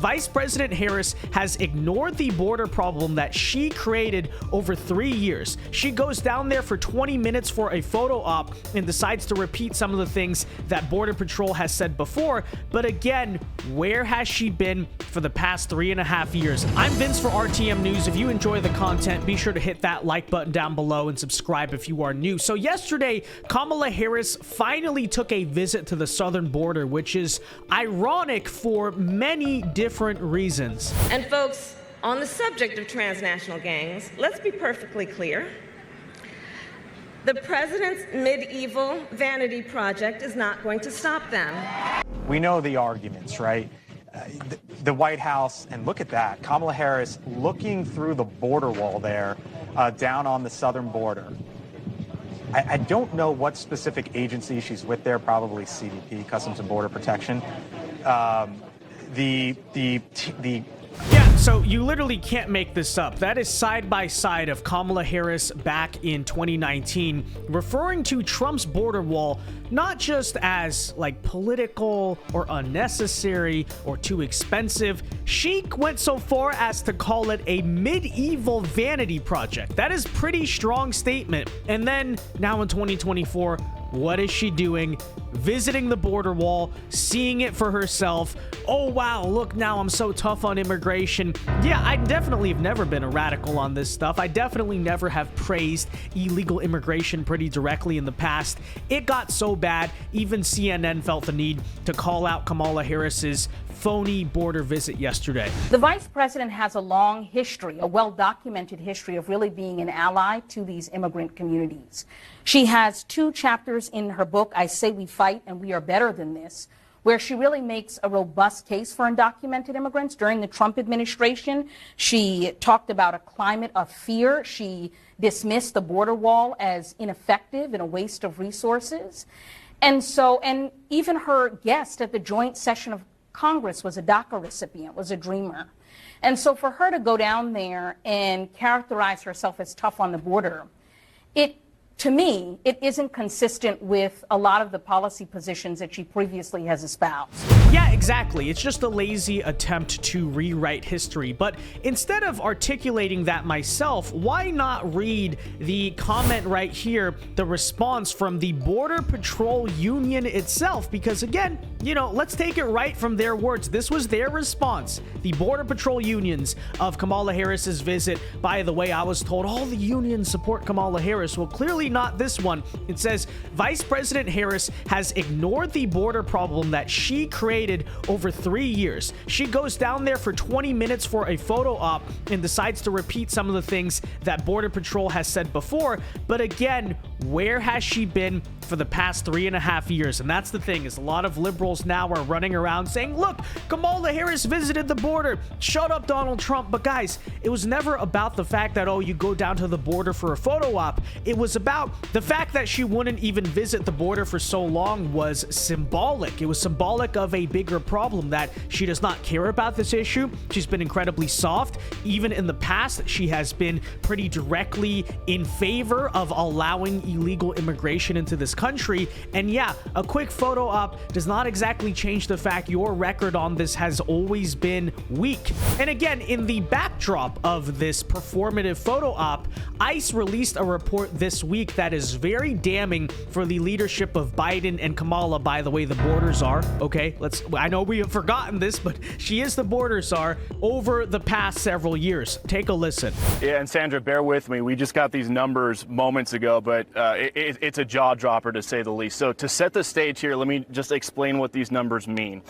Vice President Harris has ignored the border problem that she created over 3 years. She goes down there for 20 minutes for a photo op and decides to repeat some of the things that Border Patrol has said before. But again, where has she been for the past 3.5 years? I'm Vince for RTM News. If you enjoy the content, be sure to hit that like button down below and subscribe if you are new. So yesterday, Kamala Harris finally took a visit to the southern border, which is ironic for many different reasons. And folks, on the subject of transnational gangs, let's be perfectly clear. The president's medieval vanity project is not going to stop them. We know the arguments, right? The White House, and look at that, Kamala Harris looking through the border wall there, down on the southern border. I don't know what specific agency she's with there, probably CBP, Customs and Border Protection. Yeah, so you literally can't make this up. That is side by side of Kamala Harris back in 2019, referring to Trump's border wall not just as like political or unnecessary or too expensive. She went so far as to call it a medieval vanity project. That is pretty strong statement. And then now in 2024, what is she doing? Visiting the border wall, seeing it for herself. Oh, wow, look, now I'm so tough on immigration. Yeah, I definitely have never been a radical on this stuff. I definitely never have praised illegal immigration pretty directly in the past. It got so bad, even CNN felt the need to call out Kamala Harris's phony border visit yesterday. The vice president has a long history, a well-documented history of really being an ally to these immigrant communities. She has 2 chapters in her book, I Say We Fight and We Are Better Than This, where she really makes a robust case for undocumented immigrants. During the Trump administration, she talked about a climate of fear. She dismissed the border wall as ineffective and a waste of resources. And even her guest at the joint session of Congress was a DACA recipient, was a dreamer. And so for her to go down there and characterize herself as tough on the border, to me, it isn't consistent with a lot of the policy positions that she previously has espoused. Yeah, exactly. It's just a lazy attempt to rewrite history. But instead of articulating that myself, why not read the comment right here, the response from the Border Patrol Union itself? Because again, let's take it right from their words. This was their response. The Border Patrol unions of Kamala Harris's visit. By the way, I was told all the unions support Kamala Harris. Well, clearly not this one. It says, Vice President Harris has ignored the border problem that she created over 3 years. She goes down there for 20 minutes for a photo op and decides to repeat some of the things that Border Patrol has said before. But again, where has she been for the past 3.5 years? And that's the thing, is a lot of liberals now are running around saying, look, Kamala Harris visited the border. Shut up, Donald Trump. But guys, it was never about the fact that, oh, you go down to the border for a photo op. It was about the fact that she wouldn't even visit the border for so long was symbolic. It was symbolic of a bigger problem, that she does not care about this issue. She's been incredibly soft. Even in the past, she has been pretty directly in favor of allowing illegal immigration into this country. And yeah, a quick photo op does not exactly change the fact your record on this has always been weak. And again, in the backdrop of this performative photo op, ICE released a report this week that is very damning for the leadership of Biden and Kamala. By the way, the border czar. Okay, I know we have forgotten this, but she is the border czar over the past several years. Take a listen. Yeah, and Sandra, bear with me. We just got these numbers moments ago, but it's a jaw dropper to say the least. So to set the stage here, let me just explain what these numbers mean.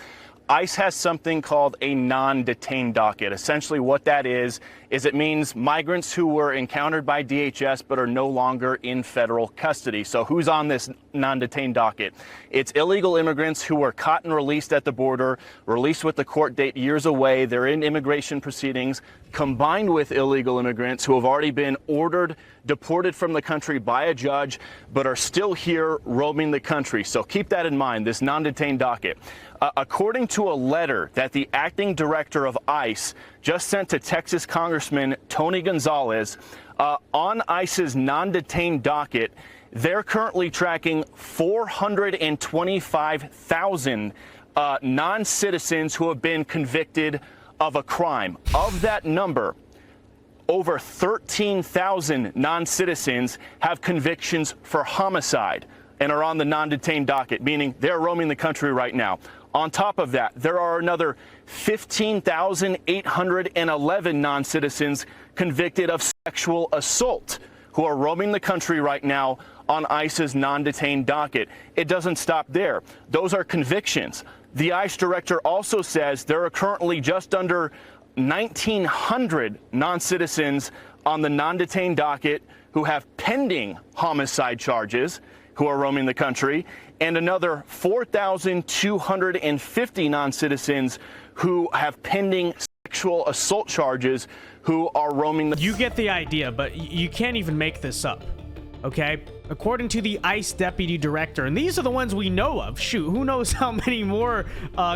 ICE has something called a non-detained docket. Essentially what that is it means migrants who were encountered by DHS but are no longer in federal custody. So who's on this non-detained docket? It's illegal immigrants who were caught and released at the border, released with the court date years away. They're in immigration proceedings, combined with illegal immigrants who have already been ordered deported from the country by a judge but are still here roaming the country. So keep that in mind, this non-detained docket. According to a letter that the acting director of ICE just sent to Texas Congressman Tony Gonzalez, on ICE's non-detained docket, they're currently tracking 425,000 non-citizens who have been convicted of a crime. Of that number, over 13,000 non-citizens have convictions for homicide and are on the non-detained docket, meaning they're roaming the country right now. On top of that, there are another 15,811 non-citizens convicted of sexual assault who are roaming the country right now on ICE's non-detained docket. It doesn't stop there. Those are convictions. The ICE director also says there are currently just under 1,900 non-citizens on the non-detained docket who have pending homicide charges who are roaming the country, and another 4,250 non-citizens who have pending sexual assault charges who are roaming the... You get the idea, but you can't even make this up, okay? According to the ICE deputy director, and these are the ones we know of. Shoot, who knows how many more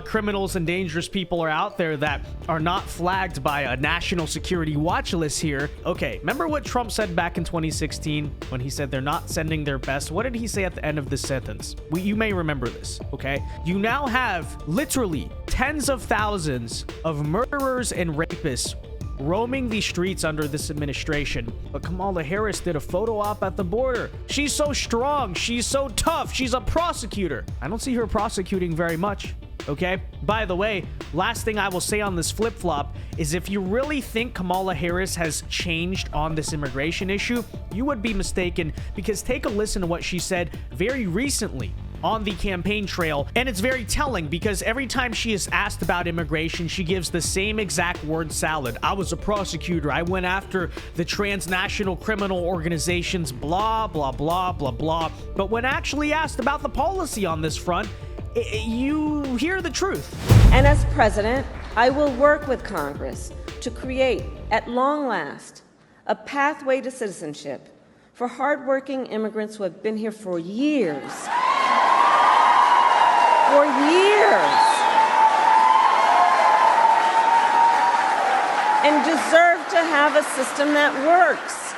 criminals and dangerous people are out there that are not flagged by a national security watch list here. Okay, remember what Trump said back in 2016 when he said they're not sending their best? What did he say at the end of this sentence? You may remember this, okay? You now have literally tens of thousands of murderers and rapists roaming the streets under this administration. But Kamala Harris did a photo op at the border. She's so strong. She's so tough. She's a prosecutor. I don't see her prosecuting very much. Okay? By the way, last thing I will say on this flip-flop is if you really think Kamala Harris has changed on this immigration issue, you would be mistaken, because take a listen to what she said very recently on the campaign trail, and it's very telling because every time she is asked about immigration, she gives the same exact word salad. I was a prosecutor. I went after the transnational criminal organizations, blah, blah, blah, blah, blah. But when actually asked about the policy on this front, you hear the truth. And as president, I will work with Congress to create, at long last, a pathway to citizenship for hardworking immigrants who have been here for years. For years, and deserve to have a system that works.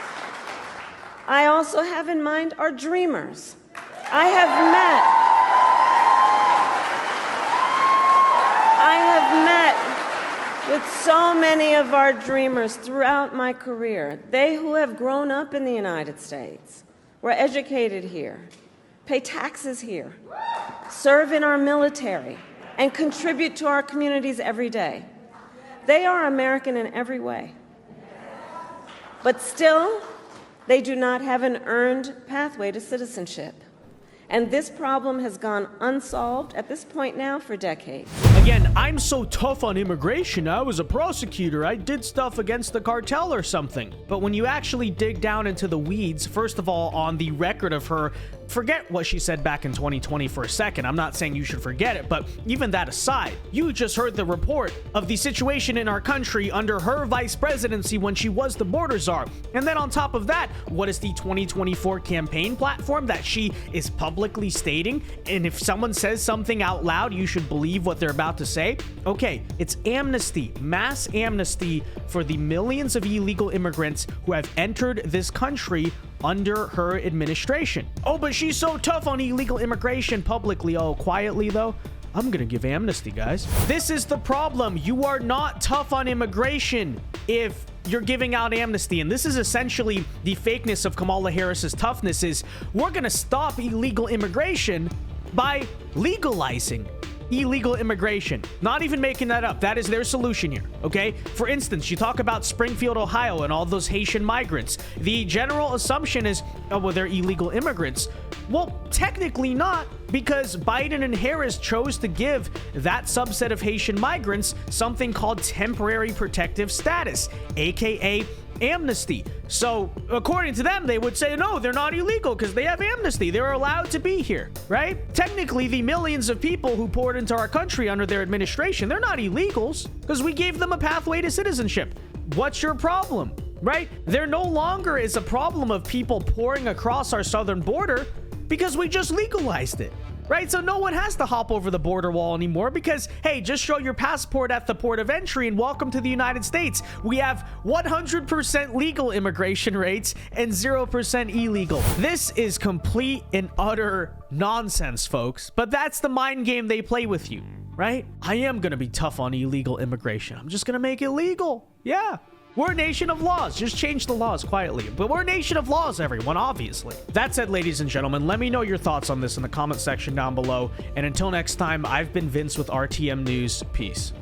I also have in mind our dreamers. I have met with so many of our dreamers throughout my career. They who have grown up in the United States, were educated here, pay taxes here, serve in our military, and contribute to our communities every day. They are American in every way. But still, they do not have an earned pathway to citizenship. And this problem has gone unsolved at this point now for decades. Again, I'm so tough on immigration. I was a prosecutor. I did stuff against the cartel or something. But when you actually dig down into the weeds, first of all, on the record of her, forget what she said back in 2020 for a second. I'm not saying you should forget it, but even that aside, you just heard the report of the situation in our country under her vice presidency when she was the border czar. And then on top of that, what is the 2024 campaign platform that she is publicly stating? And if someone says something out loud, you should believe what they're about to say. Okay, it's amnesty, mass amnesty for the millions of illegal immigrants who have entered this country under her administration. Oh, but she's so tough on illegal immigration publicly. Oh, quietly though, I'm gonna give amnesty, guys. This is the problem. You are not tough on immigration if you're giving out amnesty. And this is essentially the fakeness of Kamala Harris's toughness, is we're gonna stop illegal immigration by legalizing illegal immigration. Not even making that up. That is their solution here, okay? For instance, you talk about Springfield, Ohio, and all those Haitian migrants. The general assumption is, oh, well, they're illegal immigrants. Well, technically not, because Biden and Harris chose to give that subset of Haitian migrants something called temporary protective status, aka amnesty. So according to them, they would say, no, they're not illegal because they have amnesty. They're allowed to be here, right? Technically, the millions of people who poured into our country under their administration, they're not illegals because we gave them a pathway to citizenship. What's your problem, right? There no longer is a problem of people pouring across our southern border because we just legalized it. Right? So no one has to hop over the border wall anymore because, hey, just show your passport at the port of entry and welcome to the United States. We have 100% legal immigration rates and 0% illegal. This is complete and utter nonsense, folks. But that's the mind game they play with you. Right? right? I am going to be tough on illegal immigration. I'm just going to make it legal. Yeah. We're a nation of laws. Just change the laws quietly. But we're a nation of laws, everyone, obviously. That said, ladies and gentlemen, let me know your thoughts on this in the comment section down below. And until next time, I've been Vince with RTM News. Peace.